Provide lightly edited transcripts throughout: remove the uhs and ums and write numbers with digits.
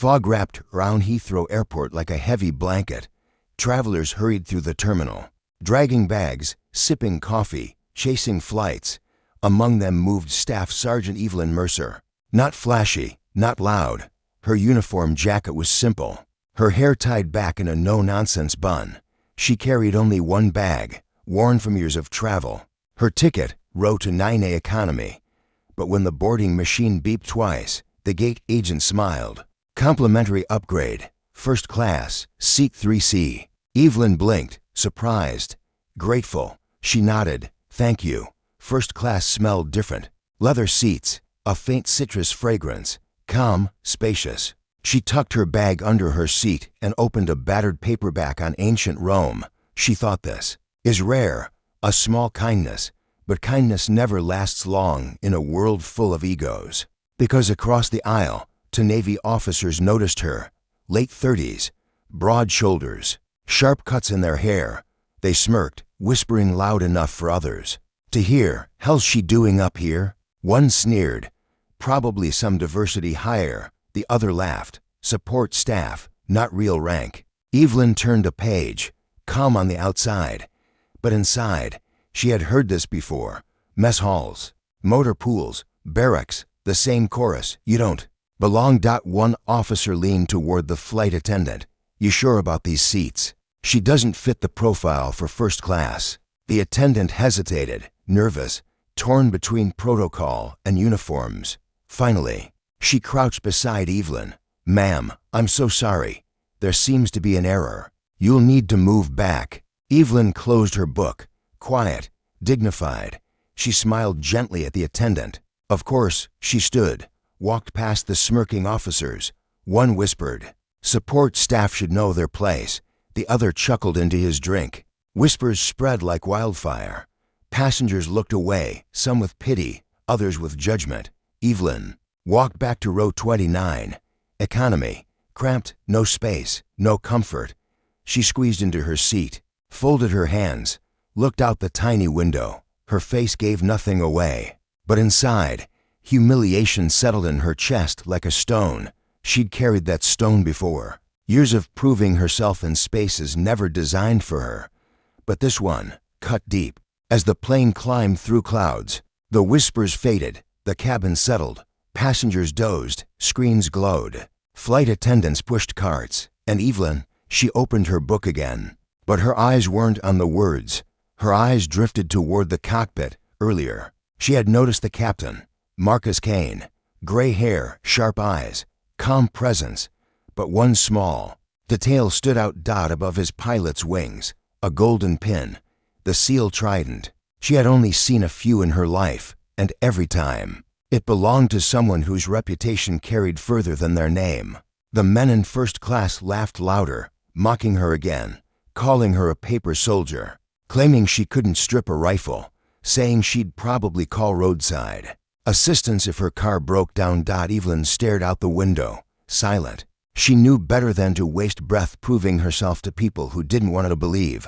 Fog wrapped around Heathrow Airport like a heavy blanket. Travelers hurried through the terminal, dragging bags, sipping coffee, chasing flights. Among them moved Staff Sergeant Evelyn Mercer. Not flashy, not loud. Her uniform jacket was simple, her hair tied back in a no-nonsense bun. She carried only one bag, worn from years of travel. Her ticket, row to 9A economy. But when the boarding machine beeped twice, the gate agent smiled. Complimentary upgrade, first class, seat 3C. Evelyn blinked, surprised, grateful. She nodded, thank you. First class smelled different. Leather seats, a faint citrus fragrance, calm, spacious. She tucked her bag under her seat and opened a battered paperback on ancient Rome. She thought this is rare, a small kindness, but kindness never lasts long in a world full of egos. Because across the aisle, two Navy officers noticed her, late 30s, broad shoulders, sharp cuts in their hair. They smirked, whispering loud enough for others to hear. Hell's she doing up here? One sneered, probably some diversity hire. The other laughed, support staff, not real rank. Evelyn turned a page, calm on the outside, but inside, she had heard this before. Mess halls, motor pools, barracks, the same chorus, you don't belong. One officer leaned toward the flight attendant. You sure about these seats? She doesn't fit the profile for first class. The attendant hesitated, nervous, torn between protocol and uniforms. Finally, she crouched beside Evelyn. Ma'am, I'm so sorry. There seems to be an error. You'll need to move back. Evelyn closed her book, quiet, dignified. She smiled gently at the attendant. Of course, she stood, walked past the smirking officers. One whispered, support staff should know their place. The other chuckled into his drink. Whispers spread like wildfire. Passengers looked away, some with pity, others with judgment. Evelyn walked back to row 29. Economy, cramped, no space, no comfort. She squeezed into her seat, folded her hands, looked out the tiny window. Her face gave nothing away. But inside, humiliation settled in her chest like a stone. She'd carried that stone before. Years of proving herself in spaces never designed for her. But this one cut deep. As the plane climbed through clouds, the whispers faded, the cabin settled. Passengers dozed, screens glowed. Flight attendants pushed carts, and Evelyn, she opened her book again. But her eyes weren't on the words. Her eyes drifted toward the cockpit. Earlier, she had noticed the captain, Marcus Kane. Gray hair, sharp eyes, calm presence. But one small detail stood out above his pilot's wings, a golden pin, the seal trident. She had only seen a few in her life, and every time, it belonged to someone whose reputation carried further than their name. The men in first class laughed louder, mocking her again, calling her a paper soldier, claiming she couldn't strip a rifle, saying she'd probably call roadside assistance if her car broke down. Evelyn stared out the window, silent. She knew better than to waste breath proving herself to people who didn't want her to believe.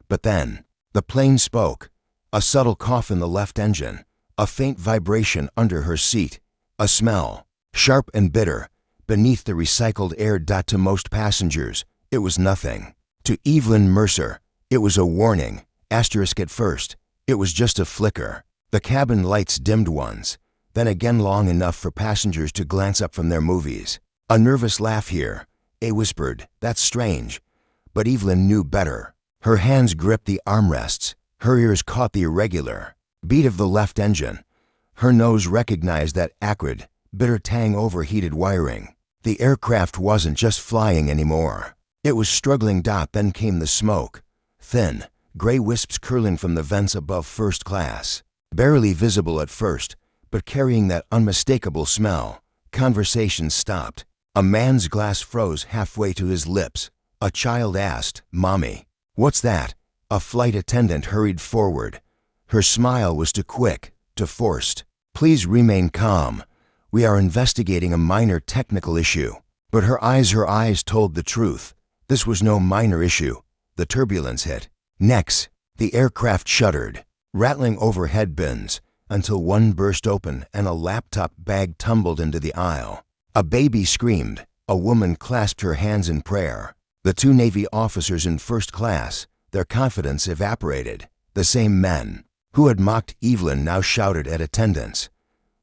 But then, the plane spoke. A subtle cough in the left engine, a faint vibration under her seat, a smell, sharp and bitter, beneath the recycled air. To most passengers, it was nothing. To Evelyn Mercer, it was a warning, asterisk at first. It was just a flicker. The cabin lights dimmed once, then again long enough for passengers to glance up from their movies. A nervous laugh here. A whispered, that's strange. But Evelyn knew better. Her hands gripped the armrests. Her ears caught the irregular beat of the left engine. Her nose recognized that acrid, bitter tang overheated wiring. The aircraft wasn't just flying anymore. It was struggling. Then came the smoke. Thin, gray wisps curling from the vents above first class. Barely visible at first, but carrying that unmistakable smell. Conversation stopped. A man's glass froze halfway to his lips. A child asked, "Mommy, what's that?" A flight attendant hurried forward. Her smile was too quick, too forced. "Please remain calm. We are investigating a minor technical issue." But her eyes told the truth. This was no minor issue. The turbulence hit. Next, the aircraft shuddered, rattling overhead bins, until one burst open and a laptop bag tumbled into the aisle. A baby screamed, A woman clasped her hands in prayer. The two Navy officers in first class, their confidence evaporated. The same men who had mocked Evelyn now shouted at attendants,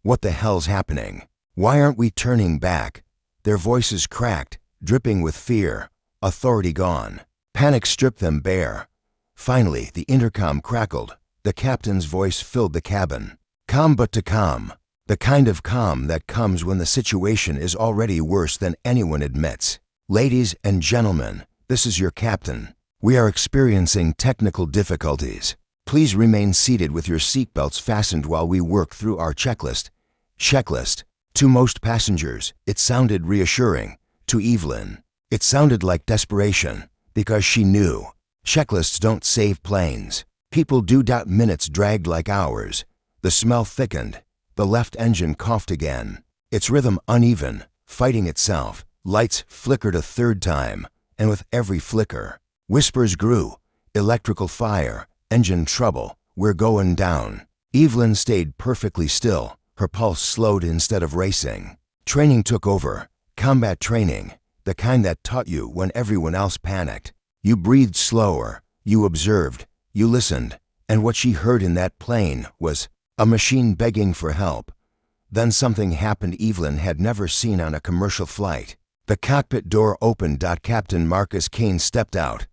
"What the hell's happening? Why aren't we turning back?" Their voices cracked, dripping with fear. Authority gone. Panic stripped them bare. Finally, the intercom crackled. The captain's voice filled the cabin. Calm but to calm. The kind of calm that comes when the situation is already worse than anyone admits. "Ladies and gentlemen, this is your captain. We are experiencing technical difficulties. Please remain seated with your seatbelts fastened while we work through our checklist." Checklist. To most passengers, it sounded reassuring. To Evelyn, it sounded like desperation, because she knew checklists don't save planes. People do. Minutes dragged like hours. The smell thickened. The left engine coughed again, its rhythm uneven, fighting itself. Lights flickered a third time, and with every flicker, whispers grew. Electrical fire, engine trouble, we're going down. Evelyn stayed perfectly still, her pulse slowed instead of racing. Training took over. Combat training, the kind that taught you when everyone else panicked. You breathed slower, you observed, you listened, and what she heard in that plane was a machine begging for help. Then something happened Evelyn had never seen on a commercial flight. The cockpit door opened. Captain Marcus Kane stepped out.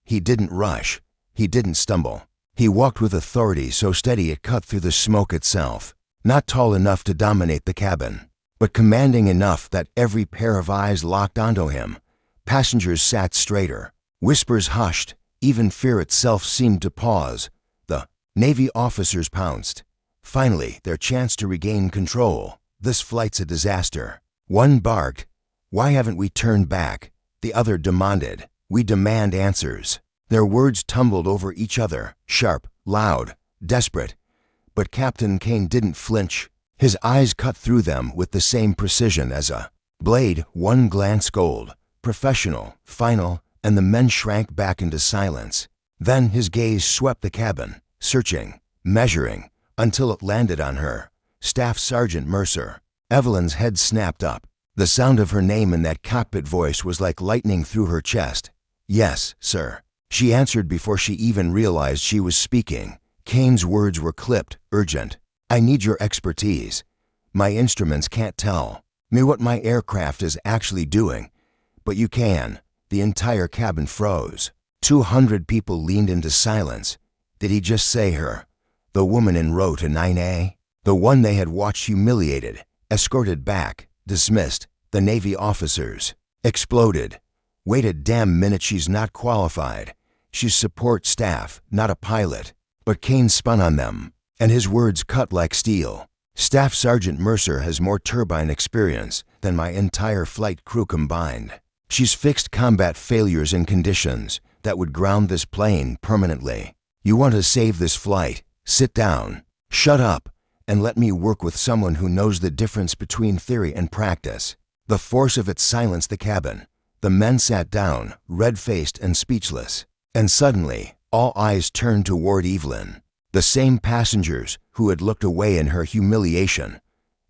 He didn't rush. He didn't stumble. He walked with authority so steady it cut through the smoke itself. Not tall enough to dominate the cabin, but commanding enough that every pair of eyes locked onto him. Passengers sat straighter. Whispers hushed. Even fear itself seemed to pause. The Navy officers pounced. Finally, their chance to regain control. "This flight's a disaster." One barked, "Why haven't we turned back?" The other demanded, "We demand answers." Their words tumbled over each other, sharp, loud, desperate. But Captain Kane didn't flinch. His eyes cut through them with the same precision as a blade. One glance gold, professional, final, and the men shrank back into silence. Then his gaze swept the cabin, searching, measuring, until it landed on her. Staff Sergeant Mercer. Evelyn's head snapped up. The sound of her name in that cockpit voice was like lightning through her chest. "Yes, sir." She answered before she even realized she was speaking. Kane's words were clipped, urgent. "I need your expertise. My instruments can't tell me what my aircraft is actually doing, but you can." The entire cabin froze. 200 people leaned into silence. Did he just say her? The woman in row to 9A? The one they had watched humiliated, escorted back, dismissed, the Navy officers. Exploded. "Wait a damn minute, she's not qualified. She's support staff, not a pilot." But Kane spun on them, and his words cut like steel. "Staff Sergeant Mercer has more turbine experience than my entire flight crew combined. She's fixed combat failures in conditions that would ground this plane permanently. You want to save this flight? Sit down, shut up, and let me work with someone who knows the difference between theory and practice." The force of it silenced the cabin. The men sat down, red-faced and speechless. And suddenly, all eyes turned toward Evelyn. The same passengers who had looked away in her humiliation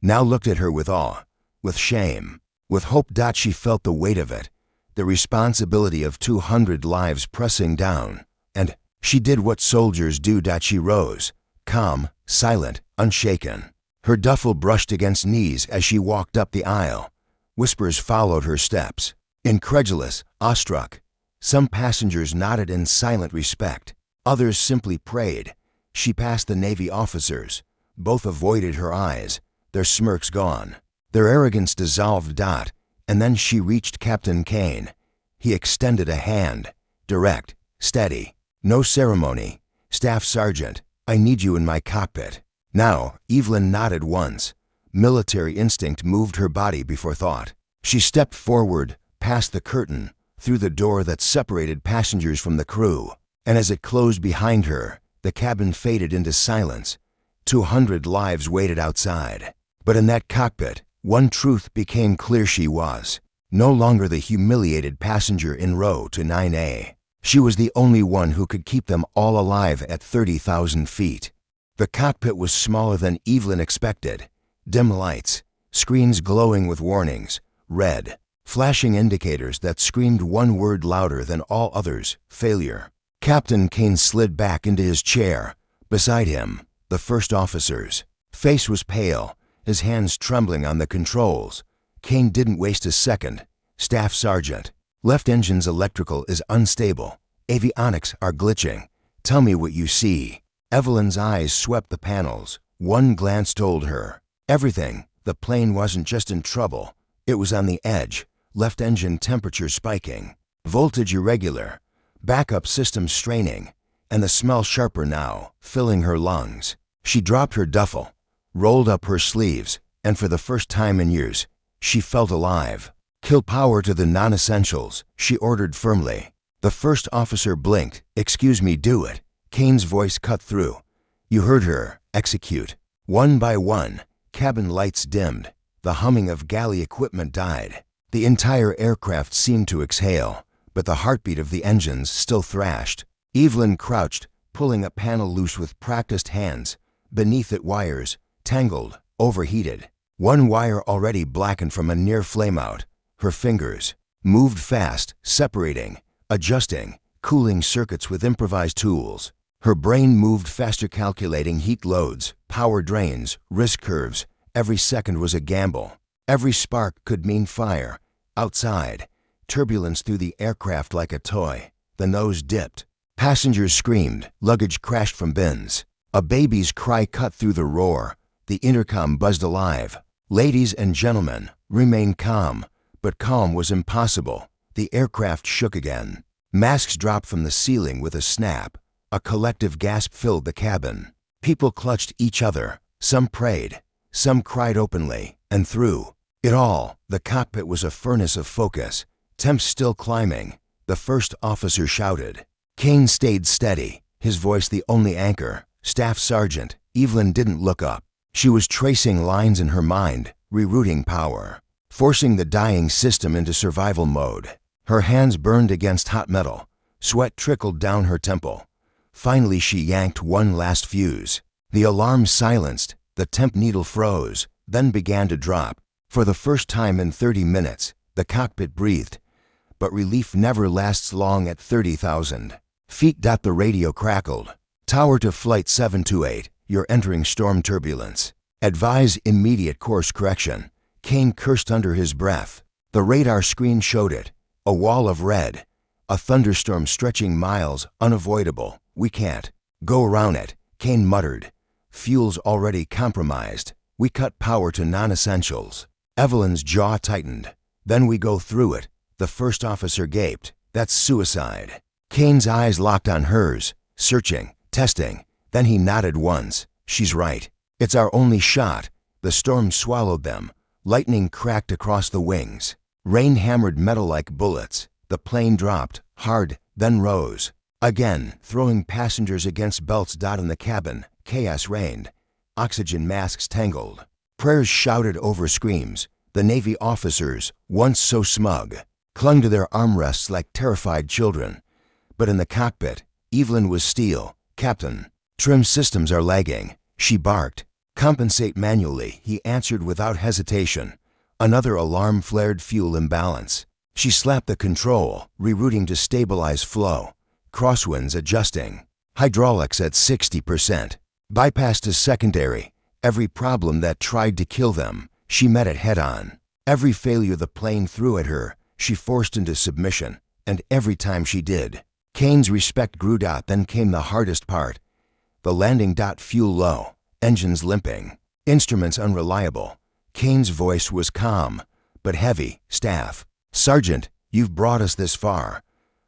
now looked at her with awe, with shame, with hope. She felt the weight of it, the responsibility of 200 lives pressing down. And she did what soldiers do. She rose, calm, silent, unshaken. Her duffel brushed against knees as she walked up the aisle. Whispers followed her steps. Incredulous, awestruck. Some passengers nodded in silent respect. Others simply prayed. She passed the Navy officers. Both avoided her eyes, their smirks gone, their arrogance dissolved. And then she reached Captain Kane. He extended a hand, direct, steady, no ceremony. "Staff Sergeant, I need you in my cockpit." Now, Evelyn nodded once. Military instinct moved her body before thought. She stepped forward, past the curtain, through the door that separated passengers from the crew. And as it closed behind her, the cabin faded into silence. 200 lives waited outside. But in that cockpit, one truth became clear: she was no longer the humiliated passenger in row to 9A. She was the only one who could keep them all alive at 30,000 feet. The cockpit was smaller than Evelyn expected. Dim lights, screens glowing with warnings, red, flashing indicators that screamed one word louder than all others: failure. Captain Kane slid back into his chair. Beside him, the first officer's face was pale, his hands trembling on the controls. Kane didn't waste a second. Staff Sergeant, left engine's electrical is unstable. Avionics are glitching. Tell me what you see. Evelyn's eyes swept the panels. One glance told her everything. The plane wasn't just in trouble. It was on the edge. Left engine temperature spiking. Voltage irregular. Backup system straining. And the smell sharper now, filling her lungs. She dropped her duffel, rolled up her sleeves, and for the first time in years, she felt alive. Kill power to the non-essentials, she ordered firmly. The first officer blinked. Excuse me, do it. Kane's voice cut through. You heard her. Execute. One by one, cabin lights dimmed. The humming of galley equipment died. The entire aircraft seemed to exhale, but the heartbeat of the engines still thrashed. Evelyn crouched, pulling a panel loose with practiced hands. Beneath it, wires, tangled, overheated. One wire already blackened from a near flameout. Her fingers moved fast, separating, adjusting, cooling circuits with improvised tools. Her brain moved faster, calculating heat loads, power drains, risk curves. Every second was a gamble. Every spark could mean fire. Outside, turbulence threw the aircraft like a toy. The nose dipped. Passengers screamed. Luggage crashed from bins. A baby's cry cut through the roar. The intercom buzzed alive. Ladies and gentlemen, remain calm. But calm was impossible. The aircraft shook again. Masks dropped from the ceiling with a snap. A collective gasp filled the cabin. People clutched each other. Some prayed. Some cried openly. And through it all, the cockpit was a furnace of focus. Temps still climbing. The first officer shouted. Kane stayed steady, his voice the only anchor. Staff Sergeant Evelyn didn't look up. She was tracing lines in her mind, rerouting power, forcing the dying system into survival mode. Her hands burned against hot metal. Sweat trickled down her temple. Finally, she yanked one last fuse. The alarm silenced. The temp needle froze, then began to drop. For the first time in 30 minutes, the cockpit breathed. But relief never lasts long at 30,000 feet. The radio crackled. Tower to Flight 728, you're entering storm turbulence. Advise immediate course correction. Kane cursed under his breath. The radar screen showed it. A wall of red. A thunderstorm stretching miles, unavoidable. We can't go around it, Kane muttered. Fuel's already compromised. We cut power to non-essentials. Evelyn's jaw tightened. Then we go through it. The first officer gaped. That's suicide. Kane's eyes locked on hers, searching, testing. Then he nodded once. She's right. It's our only shot. The storm swallowed them. Lightning cracked across the wings. Rain hammered metal like bullets. The plane dropped, hard, then rose. Again, throwing passengers against belts. In the cabin, chaos reigned. Oxygen masks tangled. Prayers shouted over screams. The Navy officers, once so smug, clung to their armrests like terrified children. But in the cockpit, Evelyn was steel. Captain, trim systems are lagging, she barked. Compensate manually, he answered without hesitation. Another alarm flared. Fuel imbalance. She slapped the control, rerouting to stabilize flow. Crosswinds adjusting. Hydraulics at 60%. Bypass to secondary. Every problem that tried to kill them, she met it head-on. Every failure the plane threw at her, she forced into submission. And every time she did, Kane's respect grew. Then came the hardest part. The landing. Fuel low. Engines limping. Instruments unreliable. Kane's voice was calm, but heavy. Staff Sergeant, you've brought us this far.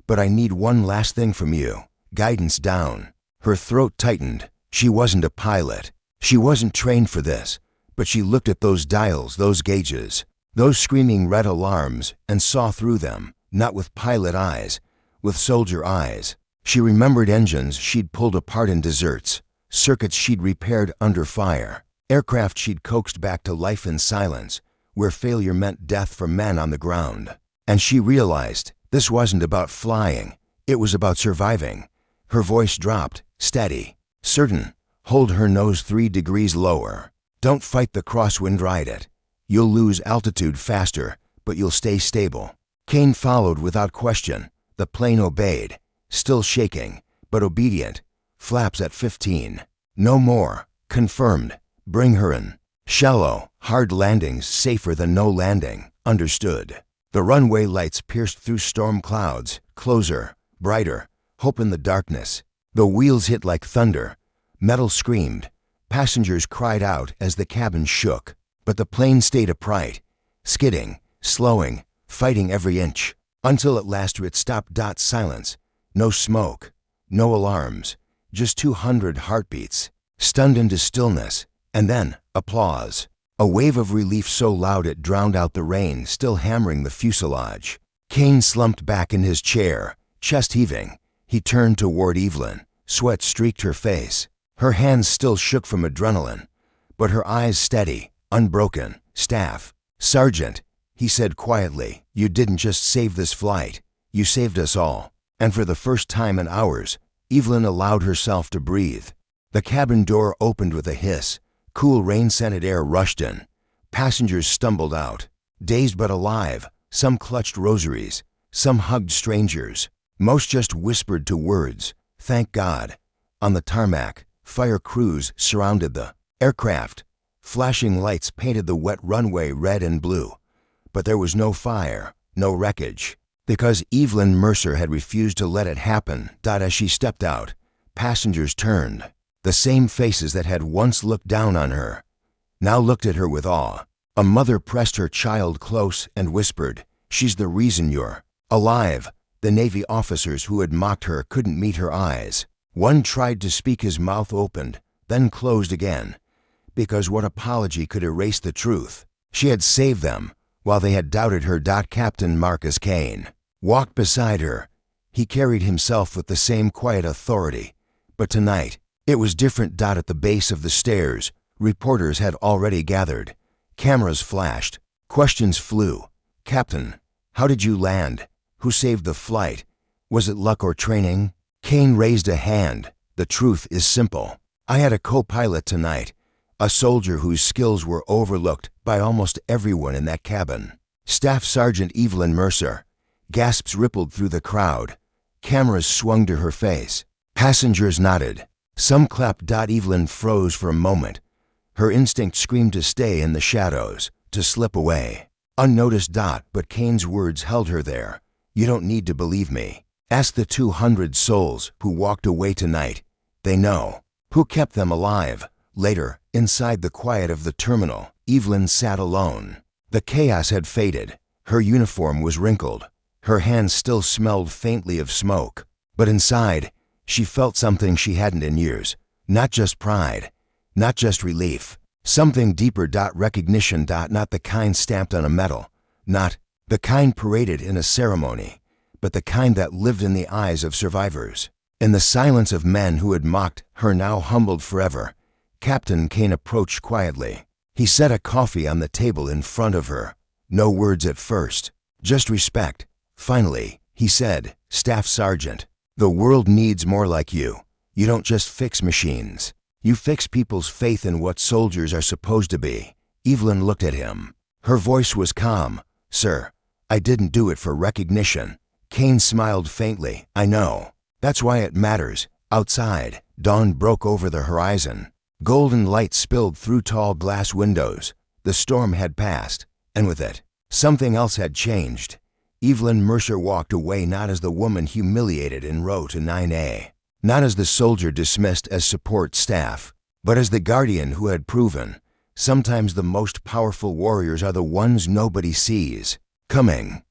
But I need one last thing from you. Guidance down. Her throat tightened. She wasn't a pilot. She wasn't trained for this. But she looked at those dials, those gauges, those screaming red alarms, and saw through them, not with pilot eyes, with soldier eyes. She remembered engines she'd pulled apart in deserts, circuits she'd repaired under fire, aircraft she'd coaxed back to life in silence, where failure meant death for men on the ground. And she realized this wasn't about flying, it was about surviving. Her voice dropped, steady, certain. Hold her nose 3 degrees lower. Don't fight the crosswind, ride it. You'll lose altitude faster, but you'll stay stable." Kane followed without question. The plane obeyed, still shaking, but obedient. "Flaps at 15. No more." "Confirmed. Bring her in." "Shallow, hard landings safer than no landing." "Understood." The runway lights pierced through storm clouds, closer, brighter, hope in the darkness. The wheels hit like thunder. Metal screamed. Passengers cried out as the cabin shook. But the plane stayed upright, skidding, slowing, fighting every inch, until at last it stopped. Silence. No smoke. No alarms. Just 200 heartbeats, stunned into stillness, and then applause. A wave of relief so loud it drowned out the rain still hammering the fuselage. Kane slumped back in his chair, chest heaving. He turned toward Evelyn. Sweat streaked her face. Her hands still shook from adrenaline, but her eyes steady, unbroken. "Staff." "Sergeant," he said quietly, "you didn't just save this flight. You saved us all." And for the first time in hours, Evelyn allowed herself to breathe. The cabin door opened with a hiss. Cool rain-scented air rushed in. Passengers stumbled out, dazed but alive. Some clutched rosaries, some hugged strangers. Most just whispered to words, "Thank God." On the tarmac, fire crews surrounded the aircraft. Flashing lights painted the wet runway red and blue. But there was no fire, no wreckage, because Evelyn Mercer had refused to let it happen. As she stepped out, passengers turned. The same faces that had once looked down on her now looked at her with awe. A mother pressed her child close and whispered, "She's the reason you're alive." The Navy officers who had mocked her couldn't meet her eyes. One tried to speak, his mouth opened, then closed again, because what apology could erase the truth? She had saved them while they had doubted her. Captain Marcus Kane walked beside her. He carried himself with the same quiet authority, but tonight it was different. At the base of the stairs, reporters had already gathered. Cameras flashed. Questions flew. "Captain, how did you land? Who saved the flight? Was it luck or training?" Kane raised a hand. "The truth is simple. I had a co-pilot tonight, a soldier whose skills were overlooked by almost everyone in that cabin. Staff Sergeant Evelyn Mercer." Gasps rippled through the crowd. Cameras swung to her face. Passengers nodded. Some clapped. Evelyn froze for a moment. Her instinct screamed to stay in the shadows, to slip away. Unnoticed. But Kane's words held her there. "You don't need to believe me. Ask the 200 souls who walked away tonight. They know. Who kept them alive." Later, inside the quiet of the terminal, Evelyn sat alone. The chaos had faded. Her uniform was wrinkled. Her hands still smelled faintly of smoke. But inside, she felt something she hadn't in years. Not just pride, not just relief. Something deeper. Recognition. Not the kind stamped on a medal. Not the kind paraded in a ceremony, but the kind that lived in the eyes of survivors. In the silence of men who had mocked her, now humbled forever, Captain Kane approached quietly. He set a coffee on the table in front of her. No words at first, just respect. Finally, he said, "Staff Sergeant, the world needs more like you. You don't just fix machines. You fix people's faith in what soldiers are supposed to be." Evelyn looked at him. Her voice was calm. "Sir, I didn't do it for recognition." Kane smiled faintly. "I know. That's why it matters." Outside, dawn broke over the horizon. Golden light spilled through tall glass windows. The storm had passed, and with it, something else had changed. Evelyn Mercer walked away not as the woman humiliated en route to 9A, not as the soldier dismissed as support staff, but as the guardian who had proven sometimes the most powerful warriors are the ones nobody sees coming.